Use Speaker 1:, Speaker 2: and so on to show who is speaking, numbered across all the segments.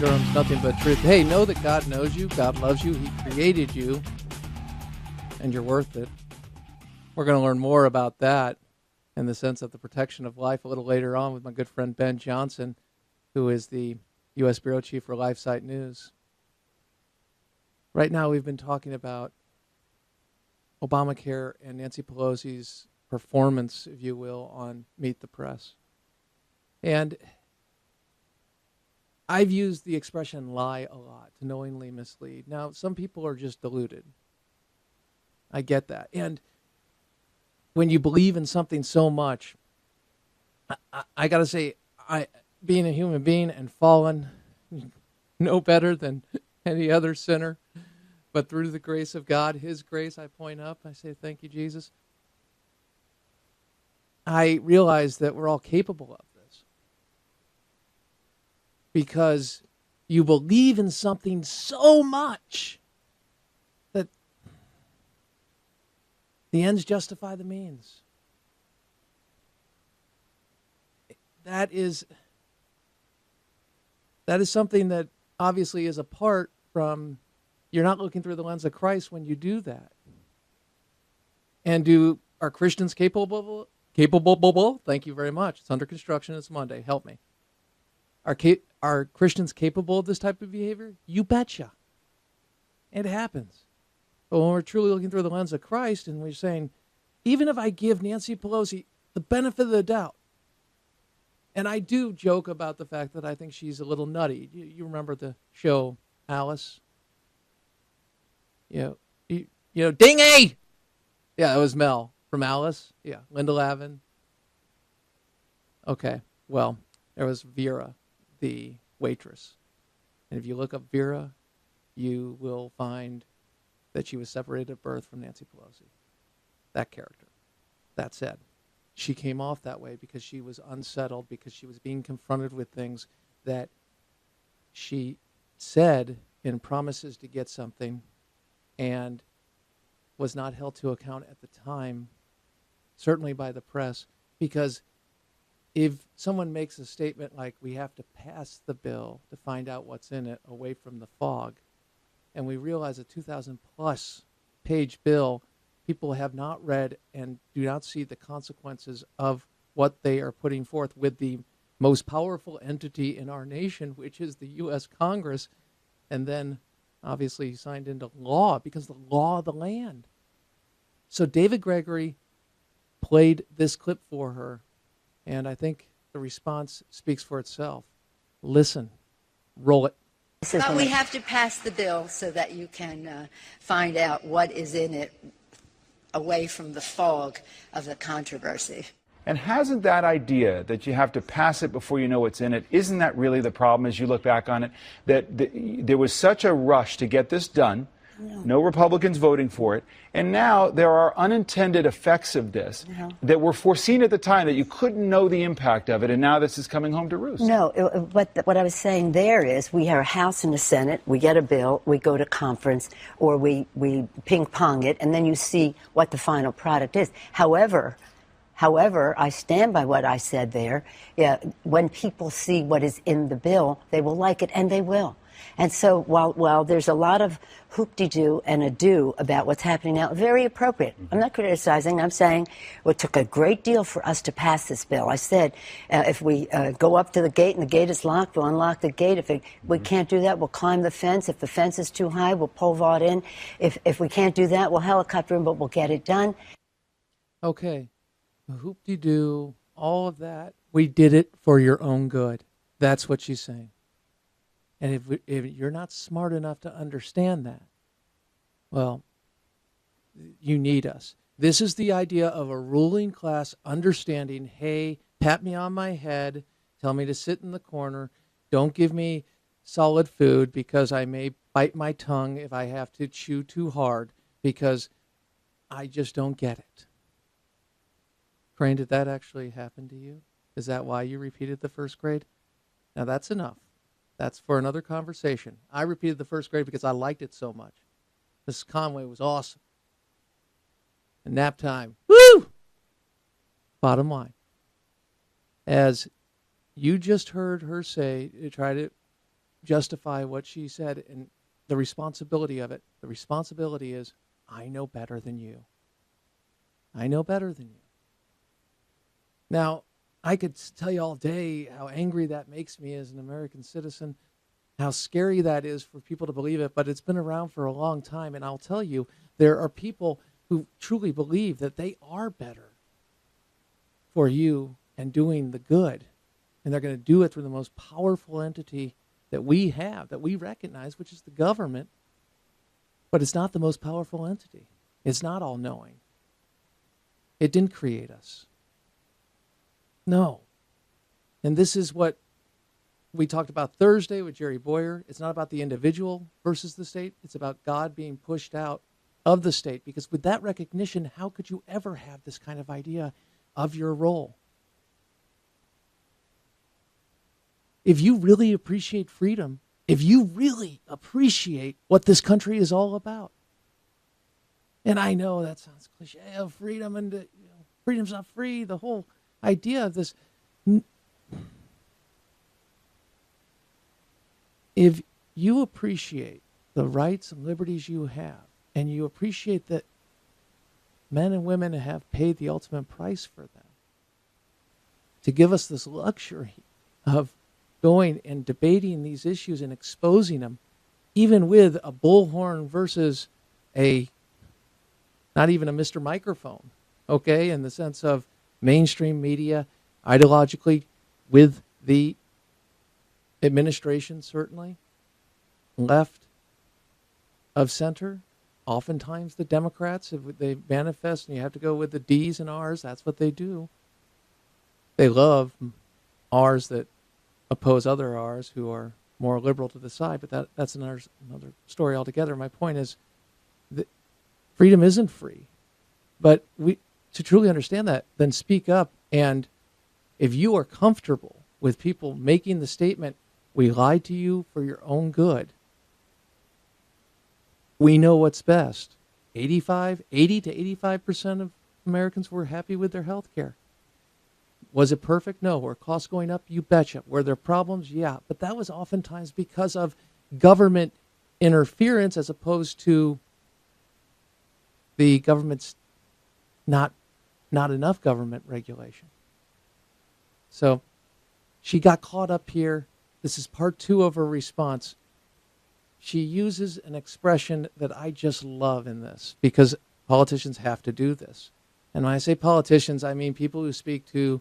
Speaker 1: Durham's Nothing But Truth. Hey, know that God knows you, God loves you, He created you, and you're worth it. We're going to learn more about that in the sense of the protection of life a little later on with my good friend Ben Johnson, who is the U.S. Bureau Chief for LifeSite News. Right now we've been talking about Obamacare and Nancy Pelosi's performance, if you will, on Meet the Press. And I've used the expression lie a lot, to knowingly mislead. Now, some people are just deluded. I get that. And when you believe in something so much, I got to say, being a human being and fallen, no better than any other sinner, but through the grace of God, His grace, I point up, I say, thank you, Jesus. I realize that we're all capable of this because you believe in something so much that the ends justify the means. That is something that obviously is apart from, you're not looking through the lens of Christ when you do that. And are Christians capable? Thank you very much. It's under construction. It's Monday. Help me. Are Christians capable of this type of behavior? You betcha. It happens. But when we're truly looking through the lens of Christ and we're saying, even if I give Nancy Pelosi the benefit of the doubt, and I do joke about the fact that I think she's a little nutty. You remember the show Alice? You know, Dingy! Yeah, it was Mel from Alice. Yeah, Linda Lavin. Okay, well, there was Vera, the waitress. And if you look up Vera, you will find that she was separated at birth from Nancy Pelosi. That character. That said, she came off that way because she was unsettled, because she was being confronted with things that she said in promises to get something and was not held to account at the time, certainly by the press, because if someone makes a statement like we have to pass the bill to find out what's in it away from the fog, and we realize a 2,000-plus page bill, people have not read and do not see the consequences of what they are putting forth with the most powerful entity in our nation, which is the U.S. Congress, and then obviously signed into law because the law of the land. So David Gregory played this clip for her, and I think the response speaks for itself. Listen, roll it.
Speaker 2: But we have to pass the bill so that you can find out what is in it away from the fog of the controversy.
Speaker 3: And hasn't that idea that you have to pass it before you know what's in it, isn't that really the problem as you look back on it? That there was such a rush to get this done, no Republicans voting for it, and now there are unintended effects of this that were foreseen at the time that you couldn't know the impact of it, and now this is coming home to roost.
Speaker 4: No, what I was saying there is we have a House and a Senate, we get a bill, we go to conference, or we ping-pong it, and then you see what the final product is. However, I stand by what I said there. Yeah, when people see what is in the bill, they will like it, and they will. And so while there's a lot of hoop-de-doo and ado about what's happening now, very appropriate. I'm not criticizing. I'm saying it took a great deal for us to pass this bill. I said if we go up to the gate and the gate is locked, we'll unlock the gate. If we can't do that, we'll climb the fence. If the fence is too high, we'll pole vault in. If we can't do that, we'll helicopter in, but we'll get it done.
Speaker 1: Okay. Hoop-de-doo, all of that. We did it for your own good. That's what she's saying. And if you're not smart enough to understand that, well, you need us. This is the idea of a ruling class understanding, hey, pat me on my head, tell me to sit in the corner, don't give me solid food because I may bite my tongue if I have to chew too hard because I just don't get it. Crane, did that actually happen to you? Is that why you repeated the first grade? Now that's enough. That's for another conversation. I repeated the first grade because I liked it so much. Mrs. Conway was awesome. And nap time. Woo! Bottom line. As you just heard her say, try to justify what she said and the responsibility of it. The responsibility is, I know better than you. I know better than you. Now, I could tell you all day how angry that makes me as an American citizen, how scary that is for people to believe it, but it's been around for a long time. And I'll tell you, there are people who truly believe that they are better for you and doing the good. And they're going to do it through the most powerful entity that we have, that we recognize, which is the government. But it's not the most powerful entity. It's not all-knowing. It didn't create us. No. And this is what we talked about Thursday with Jerry Boyer. It's not about the individual versus the state. It's about God being pushed out of the state. Because with that recognition, how could you ever have this kind of idea of your role? If you really appreciate freedom, if you really appreciate what this country is all about, and I know that sounds cliche, of freedom and freedom's not free, the whole idea of this. If you appreciate the rights and liberties you have, and you appreciate that men and women have paid the ultimate price for them, to give us this luxury of going and debating these issues and exposing them, even with a bullhorn versus not even a Mr. Microphone, okay, in the sense of mainstream media, ideologically, with the administration, certainly, left of center. Oftentimes the Democrats, if they manifest, and you have to go with the D's and R's, that's what they do. They love R's that oppose other R's who are more liberal to the side, but that's another story altogether. My point is that freedom isn't free. But to truly understand that, then speak up. And if you are comfortable with people making the statement, we lied to you for your own good, we know what's best. 80 to 85% of Americans were happy with their health care. Was it perfect? No. Were costs going up? You betcha. Were there problems? Yeah. But that was oftentimes because of government interference as opposed to the government's not enough government regulation. So she got caught up here. This is part 2 of her response. She uses an expression that I just love in this because politicians have to do this. And when I say politicians, I mean people who speak to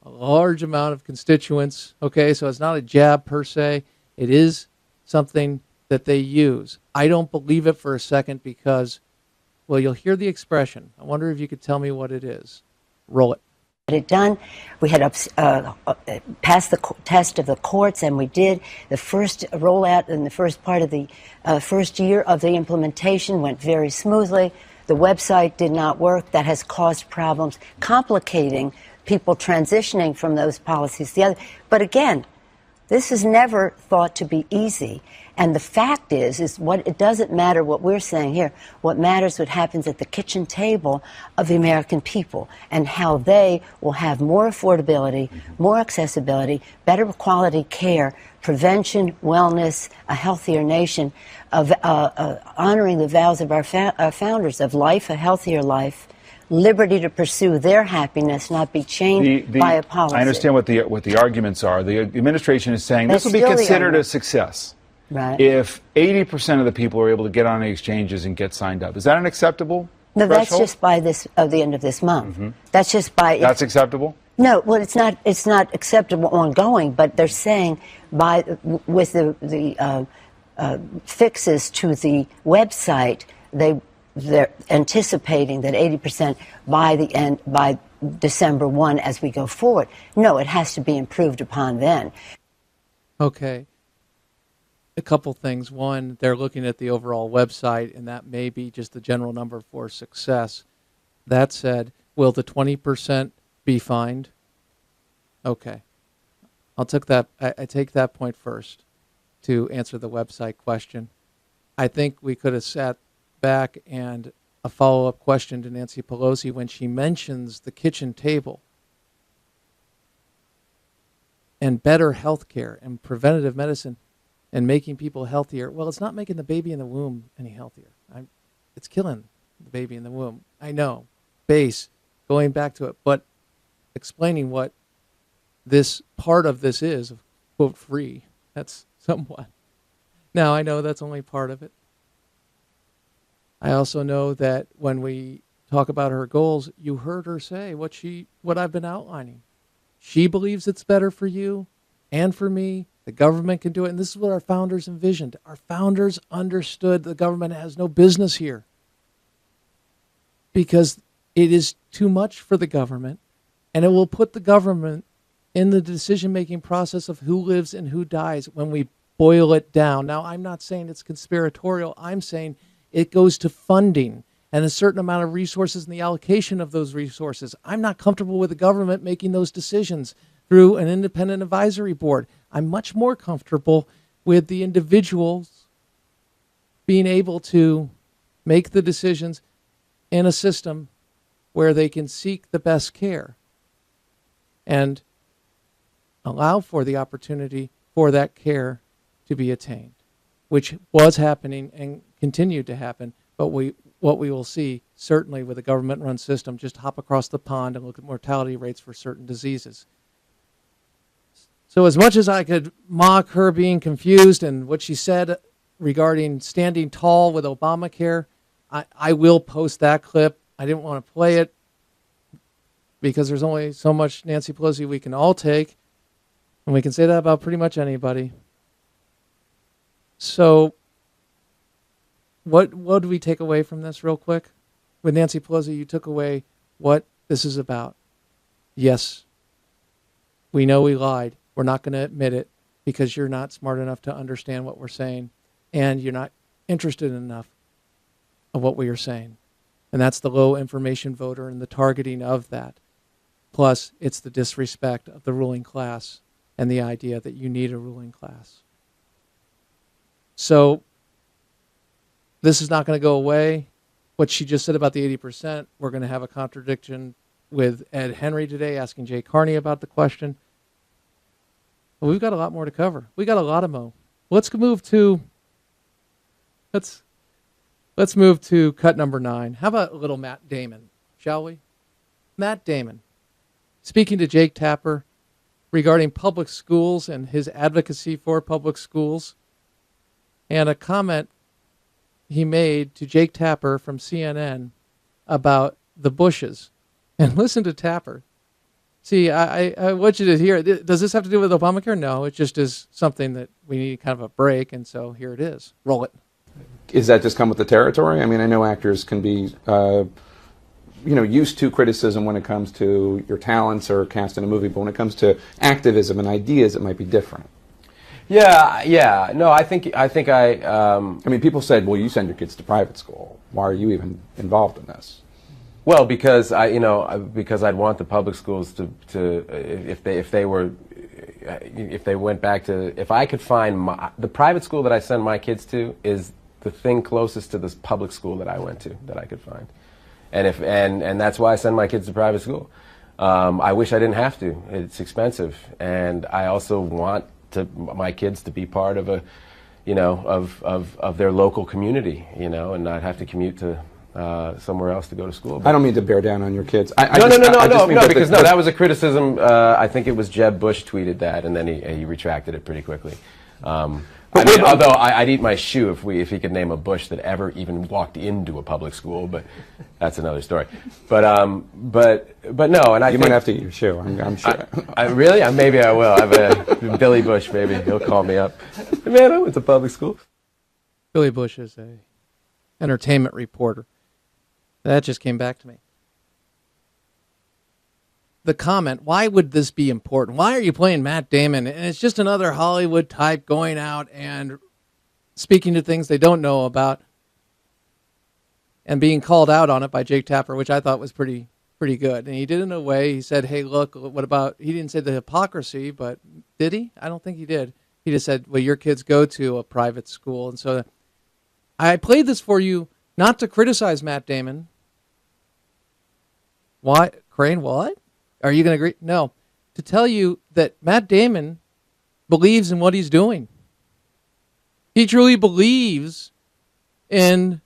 Speaker 1: a large amount of constituents, okay? So it's not a jab per se. It is something that they use. I don't believe it for a second because, well, you'll hear the expression. I wonder if you could tell me what it is. Roll it.
Speaker 4: It done. We had passed the test of the courts, and we did. The first rollout in the first part of the first year of the implementation went very smoothly. The website did not work. That has caused problems, complicating people transitioning from those policies to the other. But again, this is never thought to be easy. And the fact is what it doesn't matter what we're saying here. What matters what happens at the kitchen table of the American people and how they will have more affordability, more accessibility, better quality care, prevention, wellness, a healthier nation, of honoring the vows of our founders of life, a healthier life, liberty to pursue their happiness, not be chained by a policy.
Speaker 3: I understand what the arguments are. The administration is saying this will be considered a success.
Speaker 4: Right.
Speaker 3: If 80% of the people are able to get on the exchanges and get signed up. Is that an acceptable
Speaker 4: No,
Speaker 3: threshold?
Speaker 4: that's just by the end of this month.
Speaker 3: Mm-hmm.
Speaker 4: That's just by...
Speaker 3: That's acceptable?
Speaker 4: No, well, it's not acceptable ongoing, but they're saying with the fixes to the website, they're anticipating that 80% by December 1 as we go forward. No, it has to be improved upon then.
Speaker 1: Okay. A couple things. One, they're looking at the overall website, and that may be just the general number for success. That said, will the 20% be fined? Okay. I take that point first to answer the website question. I think we could have sat back and a follow-up question to Nancy Pelosi when she mentions the kitchen table and better health care and preventative medicine and making people healthier. Well, it's not making the baby in the womb any healthier. It's killing the baby in the womb. I know. Base, going back to it, but explaining what this part of this is, quote, free. That's somewhat. Now, I know that's only part of it. I also know that when we talk about her goals, you heard her say what I've been outlining. She believes it's better for you and for me. The government can do it. And this is what our founders envisioned. Our founders understood the government has no business here because it is too much for the government, and it will put the government in the decision-making process of who lives and who dies when we boil it down. Now, I'm not saying it's conspiratorial. I'm saying it goes to funding and a certain amount of resources and the allocation of those resources. I'm not comfortable with the government making those decisions through an independent advisory board. I'm much more comfortable with the individuals being able to make the decisions in a system where they can seek the best care and allow for the opportunity for that care to be attained, which was happening and continued to happen. But what we will see, certainly with a government-run system, just hop across the pond and look at mortality rates for certain diseases. So as much as I could mock her being confused and what she said regarding standing tall with Obamacare, I will post that clip. I didn't want to play it because there's only so much Nancy Pelosi we can all take, and we can say that about pretty much anybody. So what do we take away from this real quick? With Nancy Pelosi, you took away what this is about. Yes, we know we lied. We're not going to admit it because you're not smart enough to understand what we're saying, and you're not interested enough of what we are saying. And that's the low information voter and the targeting of that. Plus, it's the disrespect of the ruling class and the idea that you need a ruling class. So this is not going to go away. What she just said about the 80%, we're going to have a contradiction with Ed Henry today asking Jay Carney about the question. But we've got a lot more to cover. We got a lot of mo. Let's move to cut number 9. How about a little Matt Damon, shall we? Matt Damon, speaking to Jake Tapper regarding public schools and his advocacy for public schools, and a comment he made to Jake Tapper from CNN about the Bushes. And listen to Tapper. See, I want you to hear it. Does this have to do with Obamacare? No, it just is something that we need kind of a break, and so here it is. Roll it.
Speaker 5: Is that just come with the territory? I mean, I know actors can be, used to criticism when it comes to your talents or cast in a movie, but when it comes to activism and ideas, it might be different.
Speaker 6: Yeah. No, I think
Speaker 5: I mean, people said, well, you send your kids to private school. Why are you even involved in this?
Speaker 6: Well, because I'd want the public schools to if they went back to, if I could find the private school that I send my kids to is the thing closest to this public school that I went to that I could find, and that's why I send my kids to private school. I wish I didn't have to. It's expensive, and I also want my kids to be part of of their local community, and not have to commute to somewhere else to go to school. But
Speaker 5: I don't mean to bear down on your kids.
Speaker 6: No, that was a criticism. I think it was Jeb Bush tweeted that, and then he retracted it pretty quickly. Although I'd eat my shoe if he could name a Bush that ever even walked into a public school, but that's another story. But no, and
Speaker 5: you might have to eat your shoe. I'm sure.
Speaker 6: Really? Maybe I will. I have a Billy Bush, maybe he'll call me up. Man, I went to public school.
Speaker 1: Billy Bush is a entertainment reporter. That just came back to me. The comment, why would this be important? Why are you playing Matt Damon? And it's just another Hollywood type going out and speaking to things they don't know about and being called out on it by Jake Tapper, which I thought was pretty good. And he did it in a way, he said, hey, look, what about, he didn't say the hypocrisy, but did he? I don't think he did. He just said, well, your kids go to a private school. And so I played this for you not to criticize Matt Damon. Why? Crane, what? Are you going to agree? No. to tell you that Matt Damon believes in what he's doing. He truly believes in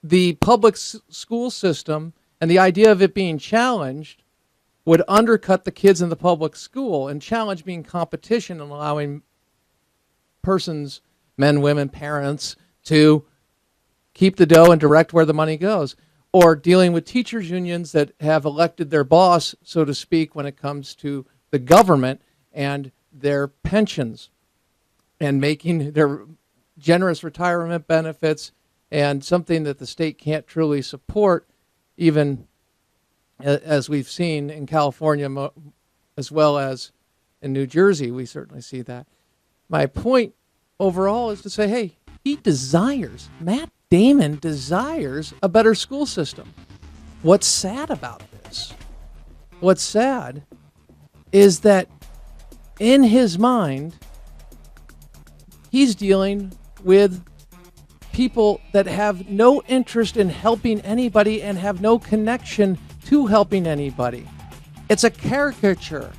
Speaker 1: the public school system, and the idea of it being challenged would undercut the kids in the public school, and challenge being competition and allowing persons, men, women, parents, to keep the dough and direct where the money goes. Or dealing with teachers' unions that have elected their boss, so to speak, when it comes to the government and their pensions, and making their generous retirement benefits and something that the state can't truly support, even as we've seen in California as well as in New Jersey. We certainly see that. My point overall is to say, hey, Matt Damon desires a better school system. What's sad about this? What's sad is that in his mind, he's dealing with people that have no interest in helping anybody and have no connection to helping anybody. It's a caricature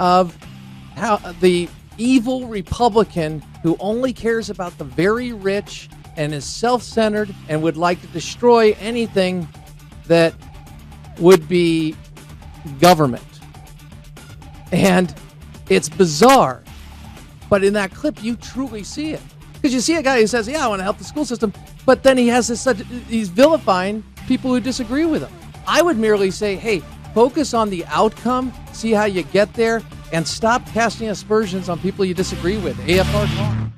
Speaker 1: of how the evil Republican who only cares about the very rich and is self-centered and would like to destroy anything that would be government. And it's bizarre. But in that clip, you truly see it. Because you see a guy who says, yeah, I want to help the school system, but then he's vilifying people who disagree with him. I would merely say, hey, focus on the outcome, see how you get there, and stop casting aspersions on people you disagree with. AFR Talk.